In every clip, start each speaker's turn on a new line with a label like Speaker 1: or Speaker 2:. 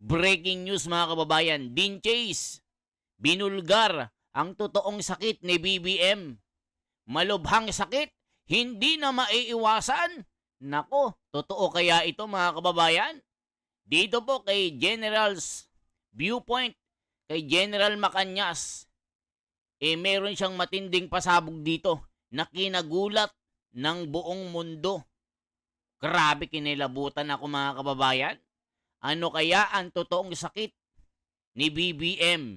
Speaker 1: Breaking news mga kababayan, Dean Chase, binulgar ang totoong sakit ni BBM. Malubhang sakit, hindi na maiiwasan. Nako, totoo kaya ito mga kababayan? Dito po kay General's Viewpoint, kay General Macanyas, meron siyang matinding pasabog dito na kinagulat ng buong mundo. Grabe, kinilabutan ako mga kababayan. Ano kaya ang totoong sakit ni BBM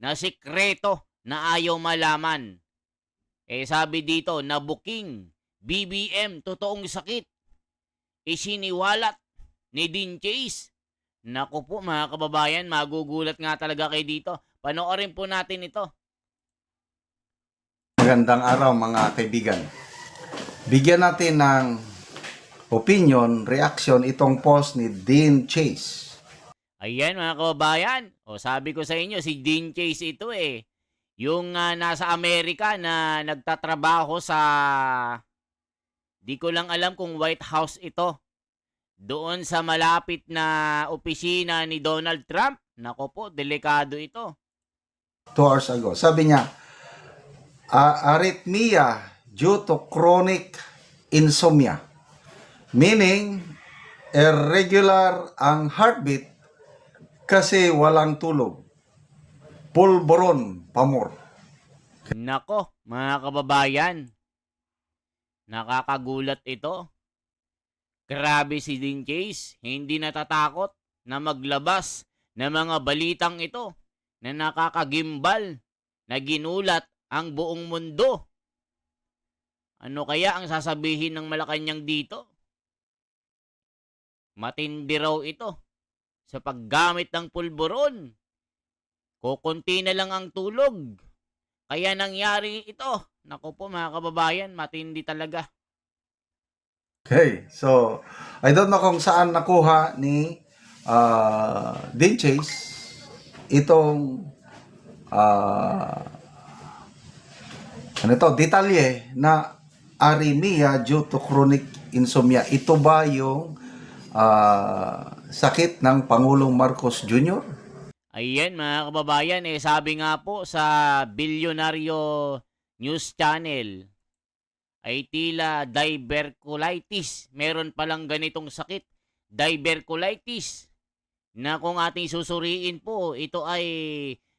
Speaker 1: na sikreto na ayaw malaman? Sabi dito, nabuking BBM, totoong sakit, isiniwalat ni Dean Chase. Naku po mga kababayan, magugulat nga talaga kayo dito. Panoorin po natin ito.
Speaker 2: Magandang araw mga kaibigan. Bigyan natin ng opinion, reaction itong post ni Dean Chase.
Speaker 1: Ayan mga kababayan, sabi ko sa inyo, si Dean Chase ito yung nasa Amerika na nagtatrabaho sa, di ko lang alam kung White House ito. Doon sa malapit na opisina ni Donald Trump. Nako po, delikado ito.
Speaker 2: 2 hours ago. Sabi niya, arrhythmia due to chronic insomnia. Meaning, irregular ang heartbeat kasi walang tulog. Pulburon, pamor.
Speaker 1: Nako, mga kababayan, nakakagulat ito. Grabe si Dean Chase, hindi natatakot na maglabas ng mga balitang ito na nakakagimbal, na ginulat ang buong mundo. Ano kaya ang sasabihin ng Malacanang dito? Matindi raw ito sa paggamit ng pulburon. Kukunti na lang ang tulog. Kaya nangyari ito. Naku po mga kababayan, matindi talaga.
Speaker 2: Okay, so I don't know kung saan nakuha ni Dean Chase itong detalye na arrhythmia due to chronic insomnia. Ito ba yung sakit ng Pangulong Marcos Jr.?
Speaker 1: Ayan mga kababayan, sabi nga po sa Bilyonaryo News Channel, ay tila diverculitis. Meron palang ganitong sakit, diverculitis, na kung ating susuriin po, ito ay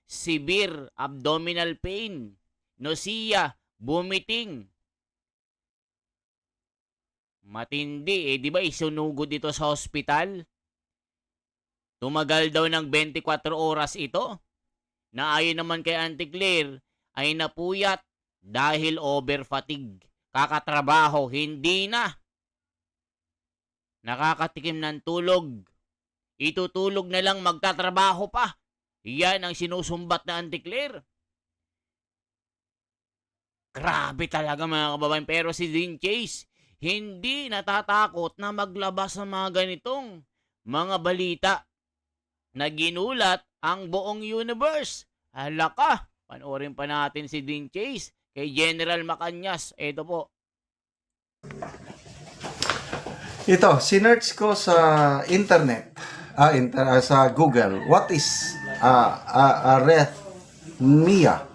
Speaker 1: severe abdominal pain, nausea, vomiting. Matindi, di ba isunugod ito sa hospital? Tumagal daw ng 24 oras ito, na ayon naman kay Auntie Claire, ay napuyat dahil over fatigue. Kakatrabaho, hindi na. Nakakatikim ng tulog. Itutulog na lang, magtatrabaho pa. Yan ang sinusumbat na Auntie Claire. Grabe talaga mga kababayan. Pero si Dean Chase, hindi natatakot na maglabas ng mga ganitong mga balita na ginulat ang buong universe. Hala ka, panoorin pa natin si Dean Chase kay General Macanyas. Ito po.
Speaker 2: Ito, sinearch ko sa internet, sa Google, what is arrhythmia?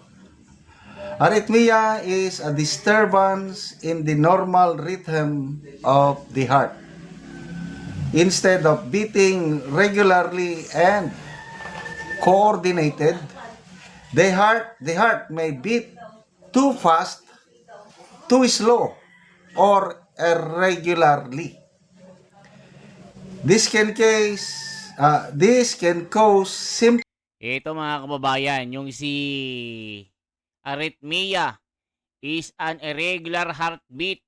Speaker 2: Arrhythmia is a disturbance in the normal rhythm of the heart. Instead of beating regularly and coordinated, the heart may beat too fast, too slow, or irregularly. This can cause symptoms.
Speaker 1: Ito mga kababayan, yung si arrhythmia is an irregular heartbeat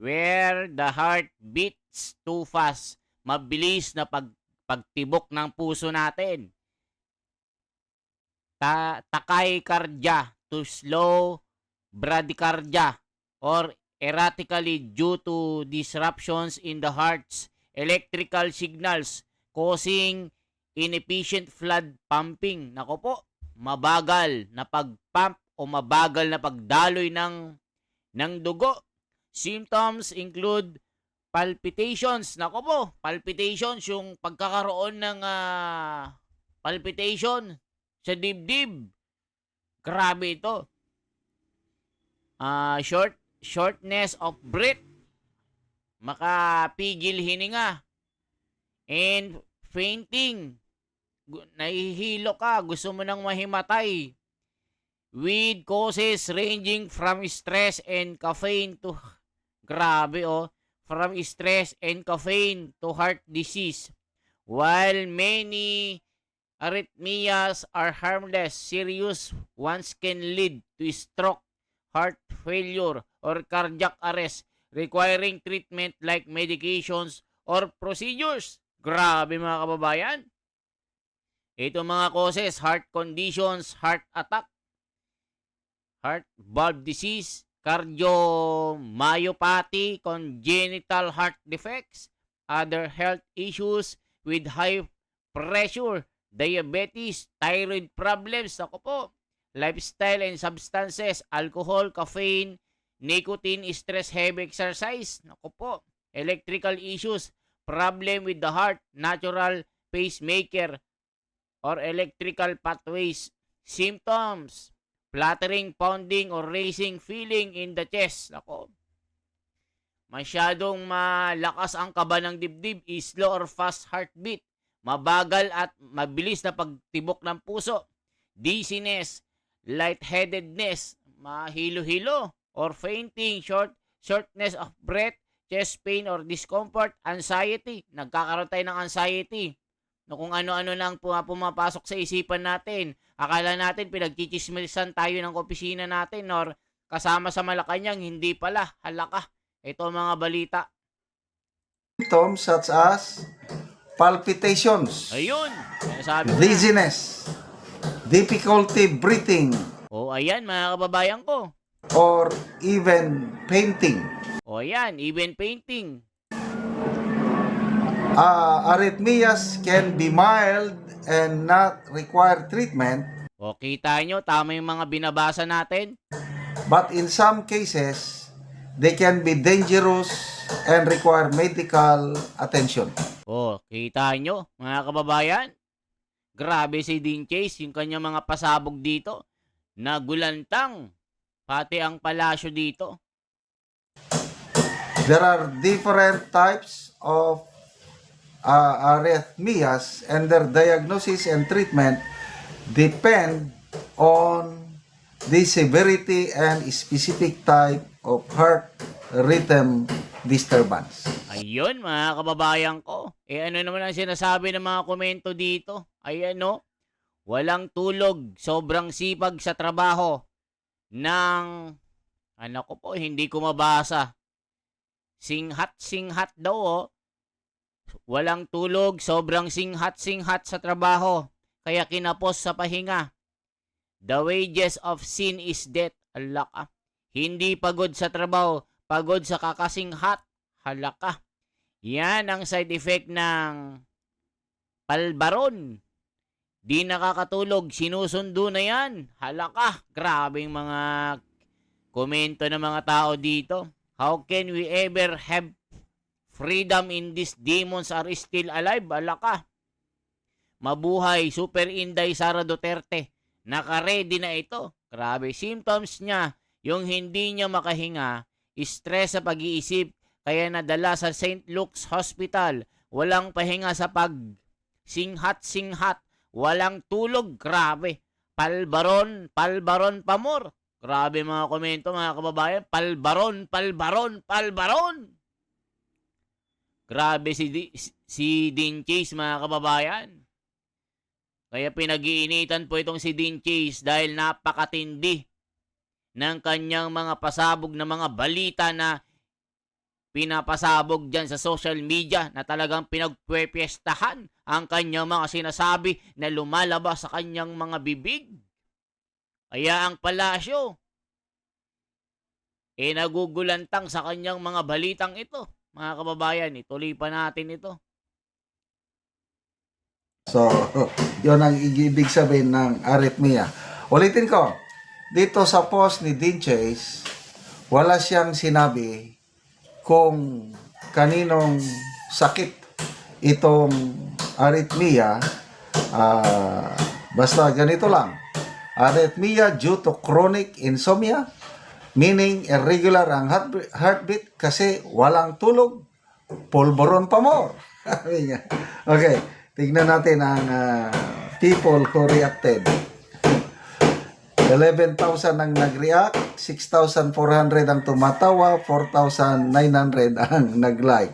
Speaker 1: where the heart beats too fast. Mabilis na pagtibok ng puso natin. Tachycardia to slow bradycardia, or erratically due to disruptions in the heart's electrical signals causing inefficient blood pumping. Nako po, mabagal na pag-pump o mabagal na pagdaloy ng dugo. Symptoms include palpitations. Nako po, palpitations, yung pagkakaroon ng palpitation sa dibdib. Grabe ito. Shortness of breath. Makapigil hininga. And fainting. Nahihilo ka. Gusto mo nang mahimatay. With causes ranging from stress and caffeine to... Grabe oh. From stress and caffeine to heart disease. While many arrhythmias are harmless, serious ones can lead to stroke, heart failure, or cardiac arrest, requiring treatment like medications or procedures. Grabe mga kababayan. Ito mga causes, heart conditions, heart attack, heart valve disease, cardiomyopathy, congenital heart defects, other health issues with high pressure, diabetes, thyroid problems, ako po, lifestyle and substances, alcohol, caffeine, nicotine, stress, heavy exercise, ako po, electrical issues, problem with the heart, natural pacemaker, or electrical pathways, symptoms, fluttering, pounding, or racing feeling in the chest, ako, masyadong malakas ang kaba ng dibdib, slow or fast heartbeat, mabagal at mabilis na pagtibok ng puso, dizziness, lightheadedness, mahilo-hilo, or fainting, shortness of breath, chest pain or discomfort, anxiety. Nagkakaroon tayo ng anxiety. No, kung ano-ano lang pumapasok sa isipan natin. Akala natin pinagchichismisan tayo ng opisina natin or kasama sa Malacanang, hindi pala, halaka. Ito ang mga balita.
Speaker 2: Symptoms such as palpitations,
Speaker 1: Ayun, sabi ko na.
Speaker 2: dizziness, difficulty breathing,
Speaker 1: O ayan mga kababayan ko.
Speaker 2: or even fainting.
Speaker 1: O ayan, even painting.
Speaker 2: Arrhythmias can be mild and not require treatment,
Speaker 1: O kita nyo, tama yung mga binabasa natin.
Speaker 2: but in some cases, they can be dangerous and require medical attention.
Speaker 1: O, kita nyo, mga kababayan. Grabe si Dean Chase, yung kanyang mga pasabog dito. Nagulantang, pati ang palasyo dito.
Speaker 2: There are different types of arrhythmias, and their diagnosis and treatment depend on the severity and specific type of heart rhythm disturbance.
Speaker 1: Ayun, mga kababayan ko. Ano naman ang sinasabi ng mga komento dito? Ayan, no? Walang tulog, sobrang sipag sa trabaho ng, ano ko po, hindi ko mabasa. Singhat daw, oh. Walang tulog, sobrang singhat sa trabaho, kaya kinapos sa pahinga. The wages of sin is death. Halaka. Hindi pagod sa trabaho, pagod sa kakasinghat. Halaka. Yan ang side effect ng palbaron. Di nakakatulog, sinusundo na yan. Halaka. Grabing mga komento ng mga tao dito. How can we ever have freedom in these demons are still alive? Halaka. Mabuhay, Super Inday Sara Duterte. Naka-ready na ito. Grabe. Symptoms niya, yung hindi niya makahinga, stress sa pag-iisip, kaya nadala sa St. Luke's Hospital. Walang pahinga sa singhat. Walang tulog. Grabe. Palbaron pamor. Grabe mga komento mga kababayan. Palbaron. Grabe si Dean Chase mga kababayan. Kaya pinag-iinitan po itong si Dean Chase dahil napakatindi ng kanyang mga pasabog na mga balita na pinapasabog dyan sa social media na talagang pinagpwepiestahan ang kanyang mga sinasabi na lumalabas sa kanyang mga bibig. Kaya ang palasyo nagugulantang sa kanyang mga balitang ito. Mga kababayan, ituloy pa natin ito.
Speaker 2: So, yun ang ibig sabihin ng arrhythmia. Ulitin ko, dito sa post ni Dean Chase, wala siyang sinabi kung kaninong sakit itong arrhythmia, basta ganito lang. Arrhythmia due to chronic insomnia, meaning irregular ang heartbeat kasi walang tulog, pulburon pa more. Sabi niya. Okay, tignan natin ang people who reacted. 11,000 ang nag-react, 6,400 ang tumatawa, 4,900 ang nag-like.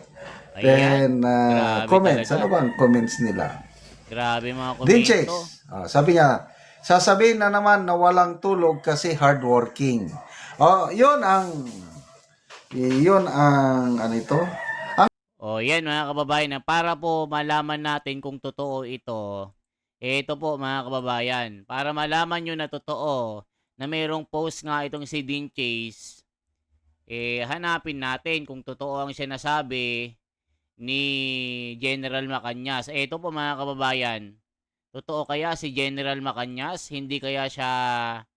Speaker 1: Ayan.
Speaker 2: Then,
Speaker 1: Grabe
Speaker 2: comments.
Speaker 1: talaga.
Speaker 2: Ano bang comments nila?
Speaker 1: Grabe mga
Speaker 2: Din
Speaker 1: komento.
Speaker 2: Chase, sabi niya, sasabihin na naman na walang tulog kasi hardworking. Yun ang ano ito?
Speaker 1: O yan mga kababayan, na para po malaman natin kung totoo ito. Ito po mga kababayan, para malaman nyo na totoo na mayroong post nga itong si Din Chase, hanapin natin kung totoo ang sinasabi ni General Macañas. Ito po mga kababayan, totoo kaya si General Macañas? Hindi kaya siya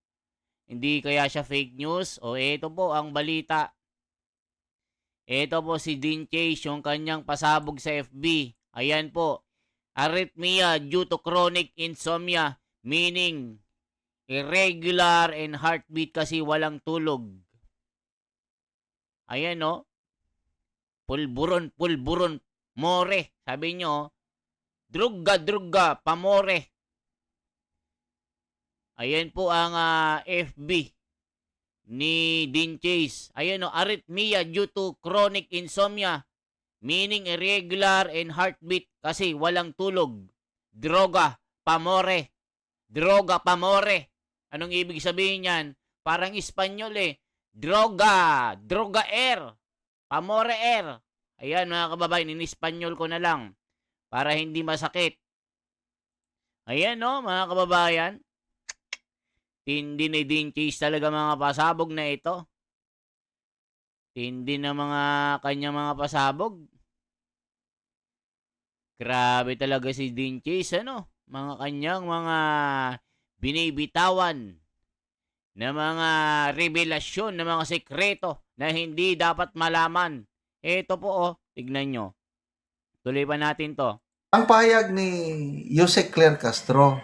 Speaker 1: fake news? O ito po ang balita. Ito po si Din Chase, yung kanyang pasabog sa FB. Ayan po. Arrhythmia due to chronic insomnia, meaning irregular and heartbeat kasi walang tulog. Ayan no. Pulburon, more. Sabi nyo, drugga, pamore. Ayan po ang FB ni Din Chase. Ayan o, arrhythmia due to chronic insomnia, meaning irregular and heartbeat kasi walang tulog. Droga, pamore. Anong ibig sabihin yan? Parang Espanyol Droga air. Pamore air. Ayan mga kababayan, in-Espanyol ko na lang para hindi masakit. Ayan no, mga kababayan. Tindi ni Din Chase talaga mga pasabog na ito. Tindi na mga kanyang mga pasabog. Grabe talaga si Din Chase, ano? Mga kanyang mga binibitawan na mga revelasyon, na mga sekreto na hindi dapat malaman. Ito po, tignan nyo. Tuloy pa natin to.
Speaker 2: Ang pahayag ni Jose Claire Castro,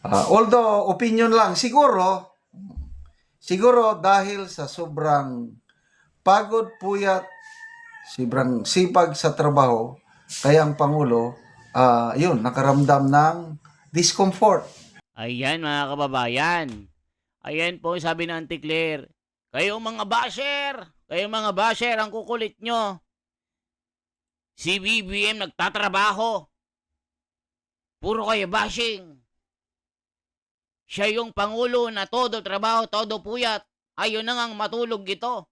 Speaker 2: although opinion lang, siguro dahil sa sobrang pagod, puyat, sobrang sipag sa trabaho, kaya ang Pangulo, nakaramdam ng discomfort.
Speaker 1: Ayan mga kababayan. Ayan po sabi ng Auntie Claire. Kayong mga basher, ang kukulit nyo. Si BBM nagtatrabaho. Puro kayo bashing. Siya yung Pangulo na todo trabaho, todo puyat. Ayaw na ngang matulog ito.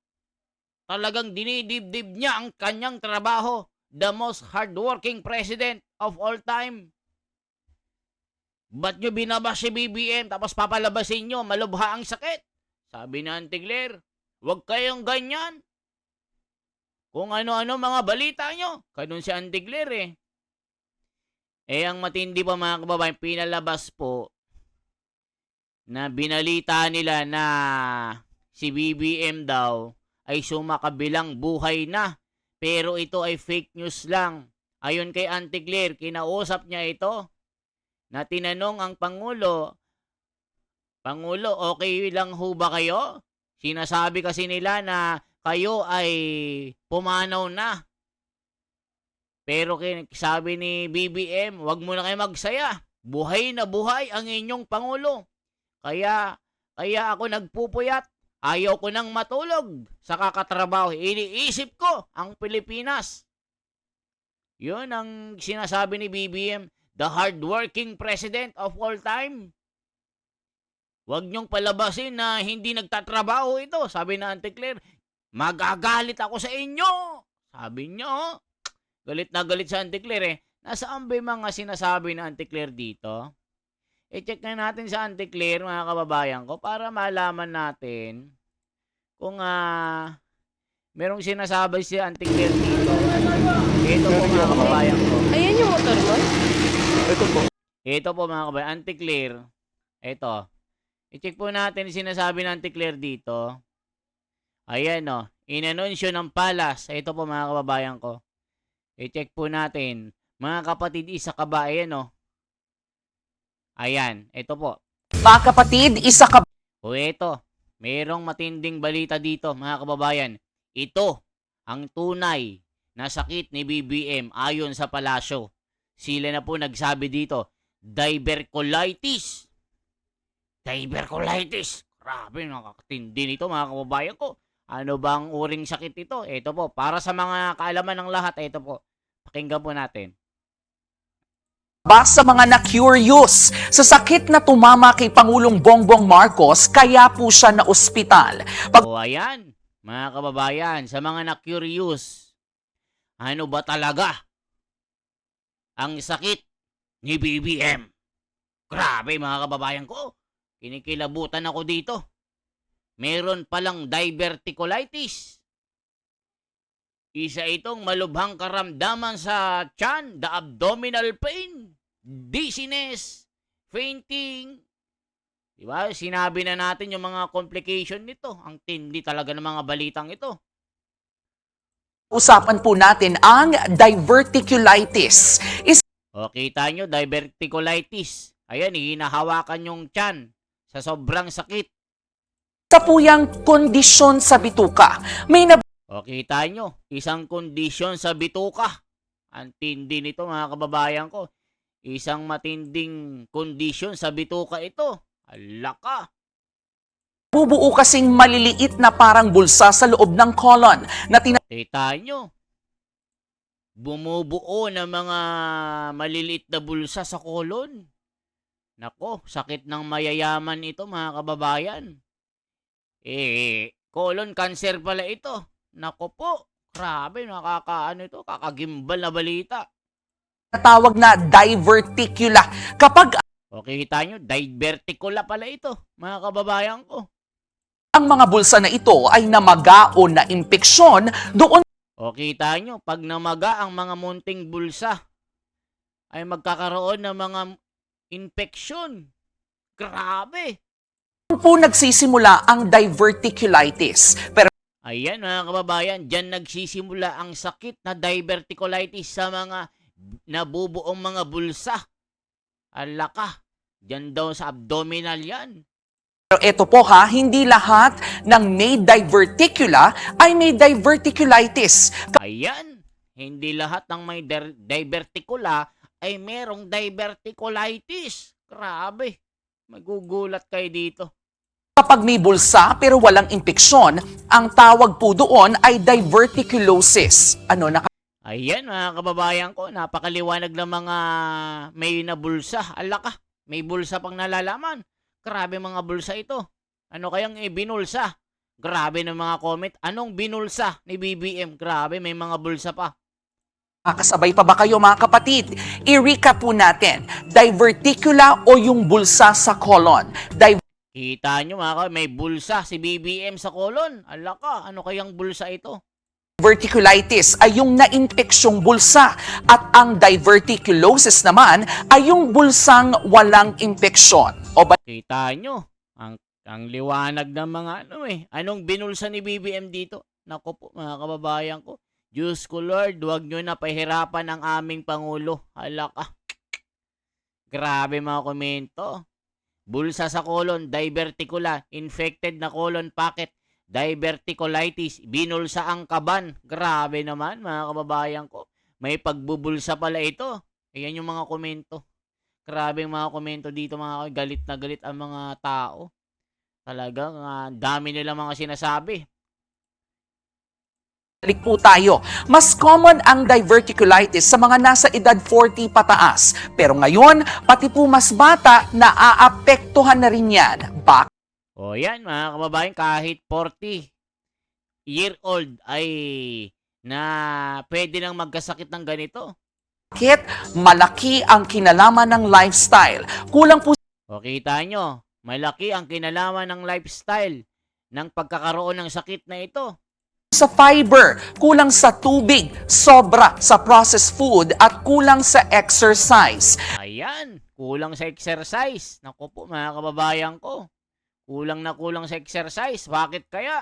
Speaker 1: Talagang dinidibdib niya ang kanyang trabaho. The most hardworking president of all time. Ba't nyo binabas si BBM tapos papalabasin nyo, malubha ang sakit? Sabi ni Auntie Claire, huwag kayong ganyan. Kung ano-ano mga balita nyo. Ganun si Auntie Claire ang matindi pa mga kababayan, pinalabas po na binalita nila na si BBM daw ay sumakabilang buhay na. Pero ito ay fake news lang. Ayon kay Auntie Claire, kinausap niya ito na tinanong ang Pangulo, okay lang ho ba kayo? Sinasabi kasi nila na kayo ay pumanaw na. Pero sabi ni BBM, wag mo na kayo magsaya. Buhay na buhay ang inyong Pangulo. Kaya ako nagpupuyat. Ayaw ko nang matulog sa kakatrabaho. Iniisip ko ang Pilipinas. Yun ang sinasabi ni BBM. The hardworking president of all time. Huwag niyong palabasin na hindi nagtatrabaho ito. Sabi na Auntie Claire, magagalit ako sa inyo. Sabi niyo, galit na galit sa Auntie Claire Nasaan ba yung mga sinasabi na Auntie Claire dito? I-check na natin sa Auntie Claire, mga kababayan ko, para malaman natin kung merong sinasabi si Auntie Claire dito. Ito po mga kababayan ko.
Speaker 3: Ayan yung motor mo?
Speaker 2: Ito po.
Speaker 1: Ito po mga kababayan, Auntie Claire. Ito. I-check po natin yung sinasabi ng Auntie Claire dito. Ayan o, inanunsyo ng Palas. Ito po mga kababayan ko. I-check po natin. Mga kapatid, isa ka ba? Ayan o. Ayan, ito po.
Speaker 3: Mga kapatid, isa ka
Speaker 1: O ito, mayroong matinding balita dito mga kababayan. Ito ang tunay na sakit ni BBM ayon sa palasyo. Sila na po nagsabi dito, diverculitis. Diverculitis. Grabe, nakakatindi nito mga kababayan ko. Ano bang uring sakit ito? Ito po, para sa mga kaalaman ng lahat, ito po. Pakinggan po natin.
Speaker 3: ba sa mga na-curious sa sakit na tumama kay Pangulong Bongbong Marcos kaya po siya na ospital?
Speaker 1: O ayan, mga kababayan, sa mga na-curious, ano ba talaga ang sakit ni BBM? Grabe mga kababayan ko, kinikilabutan ako dito. Meron palang diverticulitis. Isa itong malubhang karamdaman sa tiyan, the abdominal pain, dizziness, fainting. Diba? Sinabi na natin yung mga complication nito. Ang tindi talaga ng mga balitang ito.
Speaker 3: Usapan po natin ang diverticulitis.
Speaker 1: O, kita nyo, diverticulitis. Ayan, hinahawakan yung tiyan sa sobrang sakit.
Speaker 3: Isa po yung kondisyon sa bituka. May
Speaker 1: O, kita nyo, isang kondisyon sa bituka. Ang tindi nito mga kababayan ko. Isang matinding kondisyon sa bituka ito. Alaka.
Speaker 3: nabubuo kasing maliliit na parang bulsa sa loob ng colon na
Speaker 1: Kita nyo. Bumubuo ng mga maliliit na bulsa sa kolon. Nako, sakit ng mayayaman ito mga kababayan. Colon cancer pala ito. Nako po, grabe, nakakaano ito, kakagimbal na balita.
Speaker 3: tinatawag na diverticula. Kapag
Speaker 1: Okay, kita nyo, diverticula pala ito, mga kababayan ko.
Speaker 3: ang mga bulsa na ito ay namaga o na impeksyon, doon
Speaker 1: O kita nyo, pag namaga ang mga munting bulsa, ay magkakaroon ng mga infeksyon. Grabe.
Speaker 3: po nagsisimula ang diverticulitis. Pero
Speaker 1: Ayan mga kababayan, dyan nagsisimula ang sakit na diverticulitis sa mga nabubuong mga bulsa. Alaka, dyan daw sa abdominal yan.
Speaker 3: ito po ha, hindi lahat ng may diverticula ay may diverticulitis.
Speaker 1: Ayan, hindi lahat ng may diverticula ay merong diverticulitis. Grabe, magugulat kayo dito.
Speaker 3: Kapag may bulsa pero walang impeksyon, ang tawag po doon ay diverticulosis.
Speaker 1: Ayan mga kababayan ko, napakaliwanag ng mga may nabulsa. Alaka, may bulsa pang nalalaman. Grabe mga bulsa ito. Ano kayang binulsa? Grabe ng mga comment. Anong binulsa ni BBM? Grabe, may mga bulsa pa.
Speaker 3: Nakakasabay pa ba kayo mga kapatid? I-recap po natin. Diverticula o yung bulsa sa colon.
Speaker 1: Kita nyo mga kababayan, may bulsa si BBM sa kolon. Alaka, ano kayang bulsa ito?
Speaker 3: Diverticulitis ay yung nainpeksyong bulsa at ang diverticulosis naman ay yung bulsang walang impeksyon.
Speaker 1: Kita nyo, ang liwanag ng mga Anong binulsa ni BBM dito? Nako po mga kababayan ko. Diyos ko Lord, huwag nyo na pahirapan ang aming Pangulo. Alaka. Grabe mga komento. Bulsa sa colon, diverticula, infected na colon pocket, diverticulitis, binulsa ang kaban. Grabe naman mga kababayan ko. May pagbubulsa pala ito. Ayan yung mga komento. Grabe yung mga komento dito mga galit na galit ang mga tao. Talagang dami nila mga sinasabi.
Speaker 3: Balik po tayo. Mas common ang diverticulitis sa mga nasa edad 40 pataas. Pero ngayon, pati po mas bata, naaapektuhan na rin yan.
Speaker 1: O yan mga kababayan, kahit 40-year-old ay na pwede nang magkasakit ng ganito.
Speaker 3: Bakit? Malaki ang kinalaman ng lifestyle. Kulang po
Speaker 1: O kita nyo, malaki ang kinalaman ng lifestyle ng pagkakaroon ng sakit na ito.
Speaker 3: sa fiber, kulang sa tubig, sobra sa processed food, at kulang sa exercise.
Speaker 1: Ayan, kulang sa exercise. Naku po mga kababayan ko, kulang na kulang sa exercise. Bakit kaya?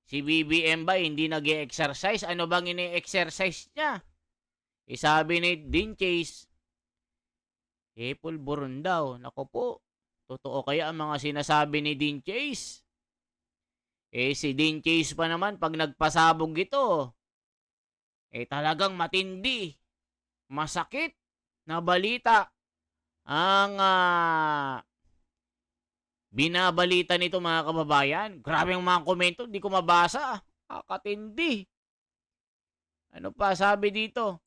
Speaker 1: Si BBM ba hindi nag-exercise? Ano bang ini-exercise niya? Sabi ni Dean Chase, pulburon daw. Nako po, totoo kaya ang mga sinasabi ni Dean Chase? Si Dean Chase pa naman, pag nagpasabog ito, talagang matindi, masakit na balita ang binabalita nito mga kababayan. Grabe ang mga komento, hindi ko mabasa. Kakatindi. Ano pa sabi dito?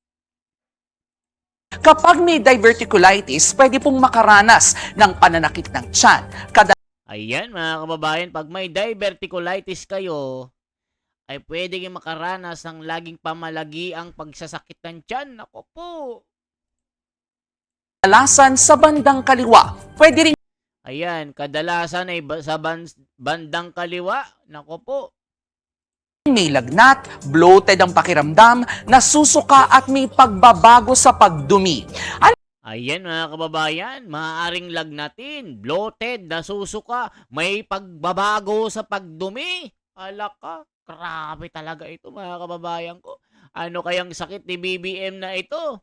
Speaker 3: Kapag may diverticulitis, pwede pong makaranas ng pananakit ng tiyan.
Speaker 1: Ayan mga kababayan, pag may diverticulitis kayo, ay pwede kayong makaranas ng laging pamalagi ang pagsasakit ng tiyan. Ako po.
Speaker 3: Kadalasan sa bandang kaliwa. Pwede rin
Speaker 1: Ayan, kadalasan ay sa bandang kaliwa. Nako po.
Speaker 3: may lagnat, bloated ang pakiramdam, nasusuka at may pagbabago sa pagdumi.
Speaker 1: Ayan mga kababayan, maaaring lagnatin, bloated, nasusuka, may pagbabago sa pagdumi. Alaka, grabe talaga ito mga kababayan ko. Ano kayang sakit ni BBM na ito?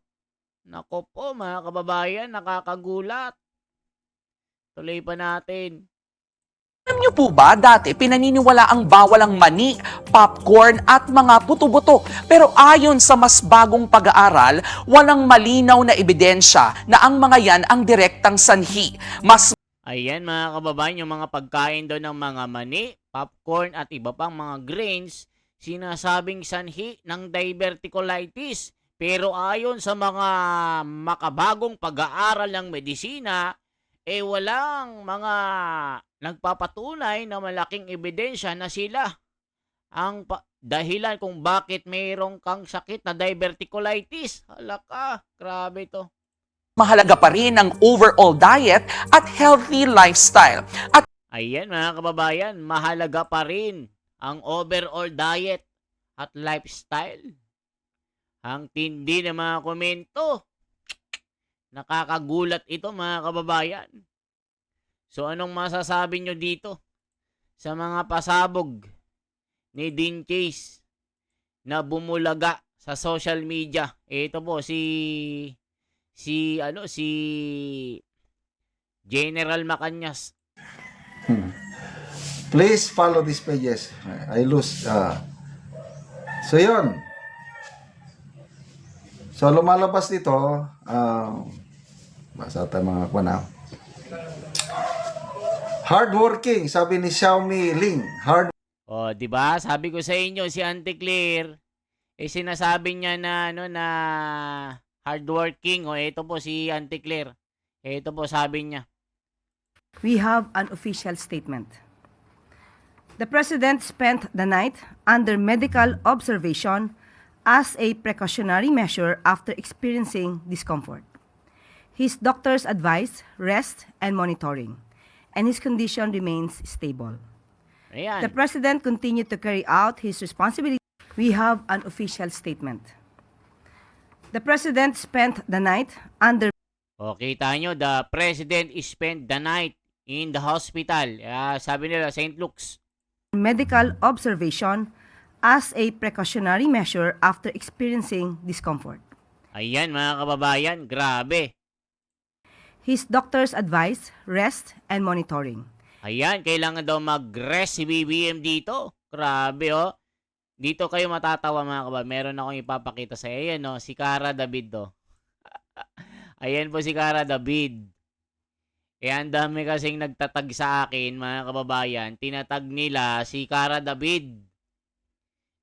Speaker 1: Nako po mga kababayan, nakakagulat. Tuloy pa natin.
Speaker 3: Alam niyo po ba, dati pinaniniwala ang bawal ang mani, popcorn at mga buto-buto. Pero ayon sa mas bagong pag-aaral, walang malinaw na ebidensya na ang mga yan ang direktang sanhi.
Speaker 1: Ayan mga kababayan, yung mga pagkain doon ng mga mani, popcorn at iba pang mga grains, sinasabing sanhi ng diverticulitis. Pero ayon sa mga makabagong pag-aaral ng medisina, walang mga nagpapatunay na malaking ebidensya na sila ang dahilan kung bakit mayroong kang sakit na diverticulitis. Halaka, grabe to.
Speaker 3: Mahalaga pa rin ang overall diet at healthy lifestyle. At
Speaker 1: Ayan mga kababayan, mahalaga pa rin ang overall diet at lifestyle. Ang tindi ng mga komento. Nakakagulat ito mga kababayan. So anong masasabi nyo dito sa mga pasabog ni Dean Chase na bumulaga sa social media? Ito po si General Macañas.
Speaker 2: Please follow these pages. I lose. So yun. So lumalabas dito, basta tayo mga kuna. Hardworking, sabi ni Xiaomi Ling.
Speaker 1: Oh, 'di ba? Sabi ko sa inyo si Auntie Claire, sinasabi niya na na hardworking. Oh, ito po si Auntie Claire. Ito po sabi niya.
Speaker 4: We have an official statement. The President spent the night under medical observation as a precautionary measure after experiencing discomfort. His doctors advise rest and monitoring, and his condition remains stable.
Speaker 1: Ayan.
Speaker 4: The President continued to carry out his responsibility. We have an official statement. The President spent the night under
Speaker 1: O, kita nyo, the President spent the night in the hospital. Sabi nila, St. Luke's.
Speaker 4: medical observation as a precautionary measure after experiencing discomfort.
Speaker 1: Ayan, mga kababayan, grabe.
Speaker 4: His doctors advise rest and monitoring.
Speaker 1: Ayan, kailangan daw mag-rest si BBM dito. Grabe, oh. Dito kayo matatawa, mga kababayan. Meron akong ipapakita sa iyo. Ayan, oh, si Cara David, oh. Ayan po si Cara David. Ang dami kasing nagtatag sa akin, mga kababayan. Tinatag nila si Cara David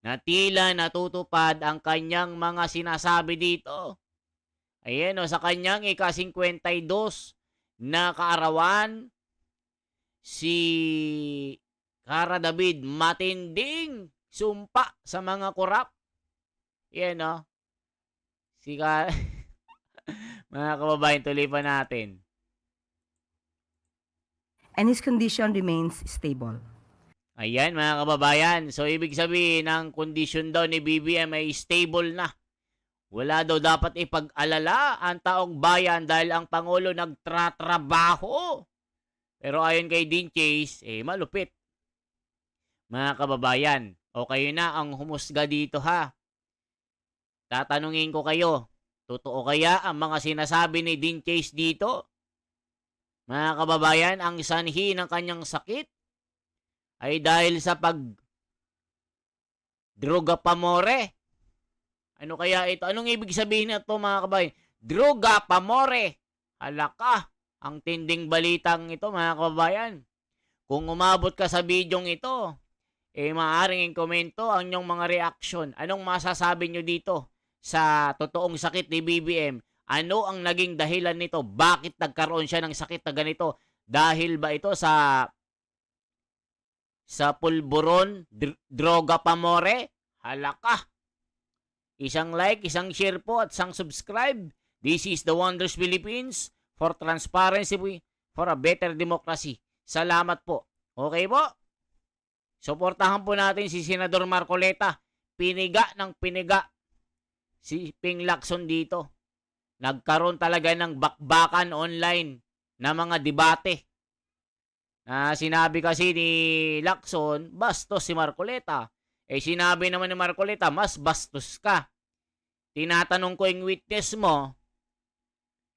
Speaker 1: na tila natutupad ang kanyang mga sinasabi dito. Ayan o, sa kanyang ika-52 na kaarawan, si Cara David matinding sumpa sa mga korap. Ayan o. Si Cara... mga kababayan, tuloy pa natin.
Speaker 4: And his condition remains stable.
Speaker 1: Ayan mga kababayan. So ibig sabihin ng kondisyon daw ni BBM ay stable na. Wala daw dapat ipag-alala ang taong bayan dahil ang Pangulo nagtratrabaho. Pero ayon kay Dean Chase, malupit. Mga kababayan. O kayo na ang humusga dito ha. Tatanungin ko kayo, totoo kaya ang mga sinasabi ni Dean Chase dito? Mga kababayan, ang sanhi ng kanyang sakit ay dahil sa droga pamore. Ano kaya ito? Anong ibig sabihin nito mga kababayan? Droga pamore. Halaka, ang tinding balitang ito mga kababayan. Kung umabot ka sa bidyong ito, maaaring i-komento ang inyong mga reaksyon. Anong masasabi nyo dito sa totoong sakit ni BBM? Ano ang naging dahilan nito? Bakit nagkaroon siya ng sakit na ganito? Dahil ba ito sa pulburon, droga pamore? Halaka. Isang like, isang share po at isang subscribe. This is The Wonders Philippines for transparency, for a better democracy. Salamat po. Okay po? Suportahan po natin si Senador Marcoleta. Piniga ng piniga si Ping Lacson dito. Nagkaroon talaga ng bakbakan online na mga debate. Sinabi kasi ni Lacson, bastos si Marcoleta. Sinabi naman ni Marcoleta, mas bastos ka. Tinatanong ko yung witness mo,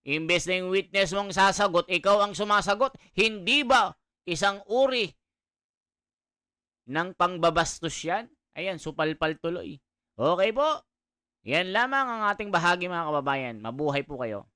Speaker 1: imbes na yung witness mong sasagot, ikaw ang sumasagot. Hindi ba isang uri ng pangbabastos yan? Ayan, supalpal tuloy. Okay po. Yan lamang ang ating bahagi mga kababayan. Mabuhay po kayo.